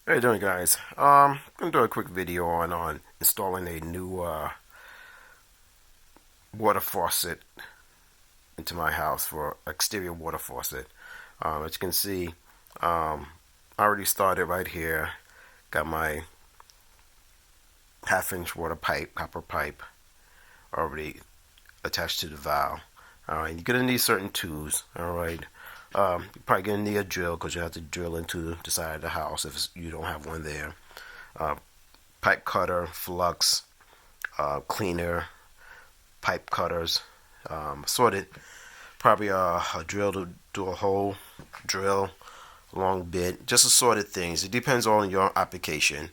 How you doing, guys? I'm gonna do a quick video on installing a new water faucet into my house for exterior water faucet. As you can see, I already started right here. Got my half-inch water pipe, copper pipe, already attached to the valve. All right, you're gonna need certain tools. All right, you're probably gonna need a drill because you have to drill into the side of the house if you don't have one there. Uh, Pipe cutter, flux, cleaner, pipe cutters, sorted. Probably a drill to do a hole, drill, long bit, just assorted things. It depends on your application.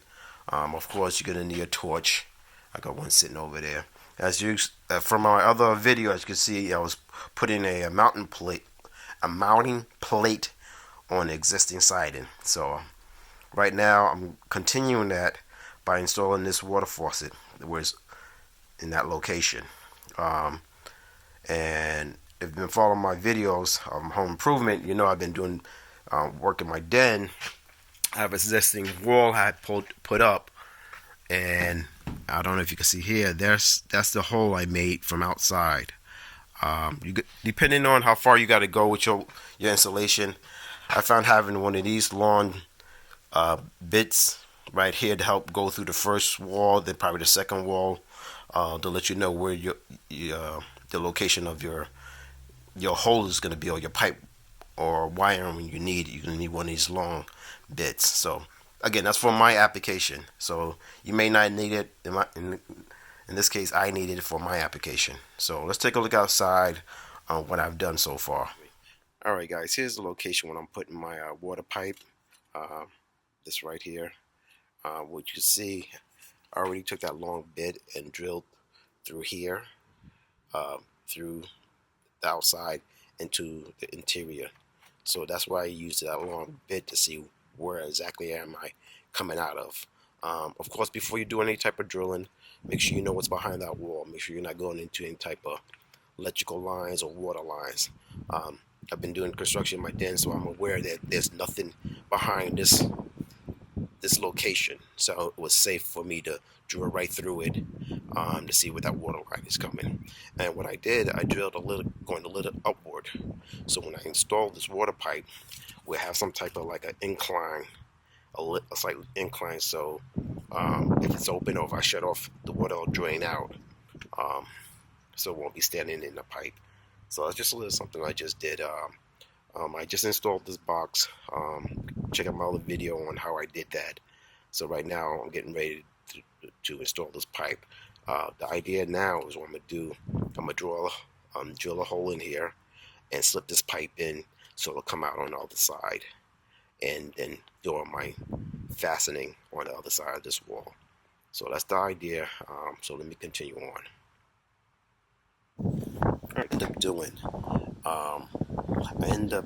Of course, you're gonna need a torch. I got one sitting over there. As you from my other video, as you can see, I was putting a mounting plate on the existing siding. So right now, I'm continuing that by installing this water faucet, where it's in that location. Um, and if you've been following my videos on home improvement, you know I've been doing work in my den. I have an existing wall I put up, and I don't know if you can see here. That's the hole I made from outside. Depending on how far you got to go with your installation, I found having one of these long bits right here to help go through the first wall, then probably the second wall, to let you know where the location of your hole is going to be, or your pipe or wiring when you need it. You're going to need one of these long bits. So again, that's for my application. So you may not need it. In this case, I needed it for my application. So let's take a look outside on what I've done so far. All right, guys. Here's the location when I'm putting my water pipe. Uh, this right here. What you see, I already took that long bit and drilled through here, through the outside into the interior. So that's why I used that long bit to see where exactly am I coming out of. Of course, before you do any type of drilling, make sure you know what's behind that wall. Make sure you're not going into any type of electrical lines or water lines. I've been doing construction in my den, so I'm aware that there's nothing behind this location, so it was safe for me to drill right through it, to see where that water line is coming. And what I did, I drilled going a little upward. So when I installed this water pipe, we have some type of like an incline, a slight incline. So if it's open or if I shut off, the water will drain out. Um, so it won't be standing in the pipe. So it's just a little something I just did. I just installed this box. Check out my other video on how I did that. So right now I'm getting ready to install this pipe. The idea now is what I'm gonna do. I'm gonna drill a hole in here and slip this pipe in so it'll come out on the other side, and then do all my fastening on the other side of this wall. So that's the idea. So let me continue on. All right, what I'm doing. I end up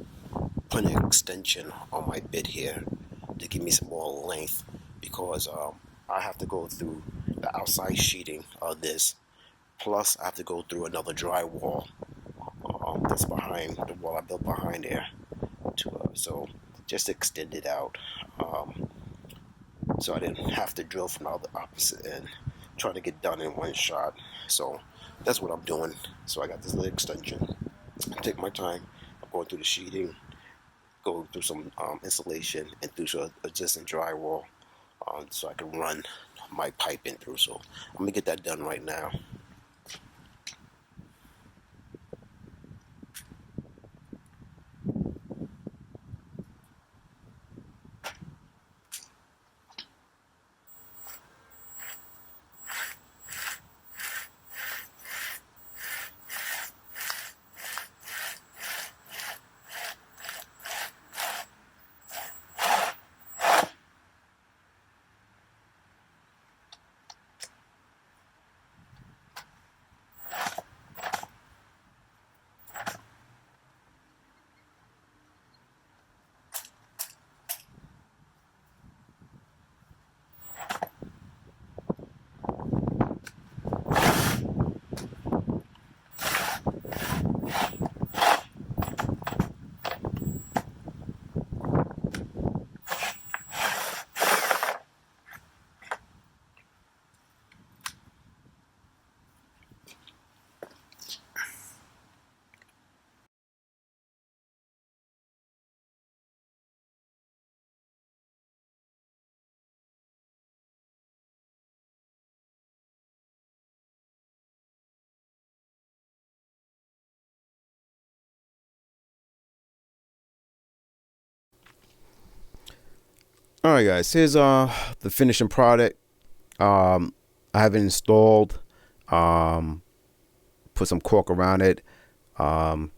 putting an extension on my bit here to give me some more length, because I have to go through the outside sheeting of this, plus I have to go through another drywall that's behind the wall I built behind there. So just extend it out, so I didn't have to drill from the opposite end, trying to get done in one shot. So that's what I'm doing. So I got this little extension. I take my time. I'm going through the sheeting, go through some insulation, and through some existing drywall, so I can run my pipe in through. So I'm gonna get that done right now. All right, guys. Here's the finishing product. I have it installed. Um, put some cork around it. Um,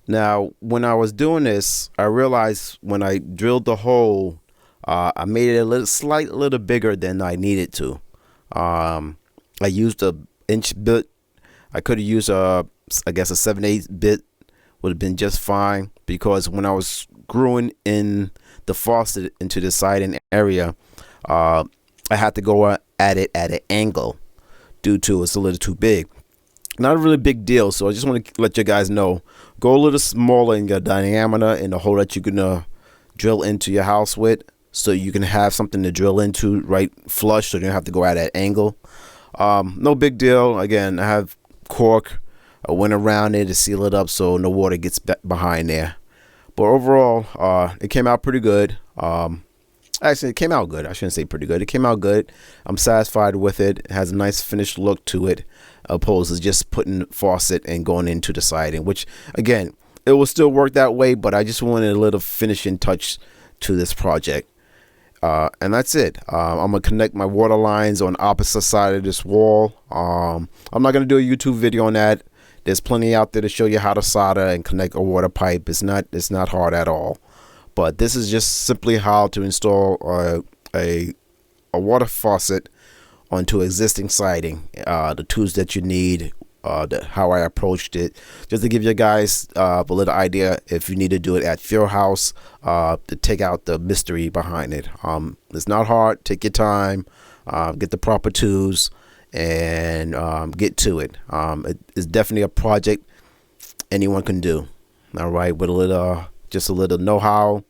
Now, when I was doing this, I realized when I drilled the hole, I made it a little bigger than I needed to. Um, I used a inch bit. I could have used I guess a 7/8 bit would have been just fine because when I was screwing in the faucet into the siding area, uh, I had to go at it at an angle due to it's a little too big. Not a really big deal, so I just want to let you guys know. Go a little smaller in your diameter in the hole that you're gonna drill into your house with, so you can have something to drill into right flush, so you don't have to go at that angle. No big deal. Again, I have cork. I went around it to seal it up so no water gets behind there. But overall, it came out pretty good. Actually, it came out good. I shouldn't say pretty good. It came out good. I'm satisfied with it. It has a nice finished look to it, opposed to just putting faucet and going into the siding, which, again, it will still work that way, but I just wanted a little finishing touch to this project. And that's it. I'm going to connect my water lines on opposite side of this wall. I'm not going to do a YouTube video on that. There's plenty out there to show you how to solder and connect a water pipe. It's not hard at all. But this is just simply how to install a water faucet onto existing siding. The tools that you need, how I approached it, just to give you guys a little idea if you need to do it at your house, to take out the mystery behind it. It's not hard. Take your time, get the proper tools, and get to it. It's definitely a project anyone can do. All right, with just a little know-how,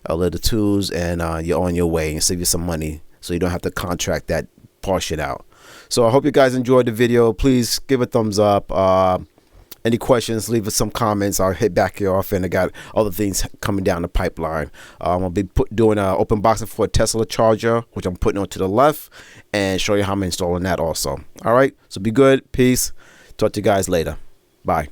a little tools, and you're on your way, and save you some money so you don't have to contract that portion out. So I hope you guys enjoyed the video. Please give a thumbs up. Any questions, leave us some comments. I'll hit back here off, and I got other things coming down the pipeline. I'll be doing an open boxing for a Tesla charger, which I'm putting on to the left, and show you how I'm installing that also. All right, so be good. Peace. Talk to you guys later. Bye.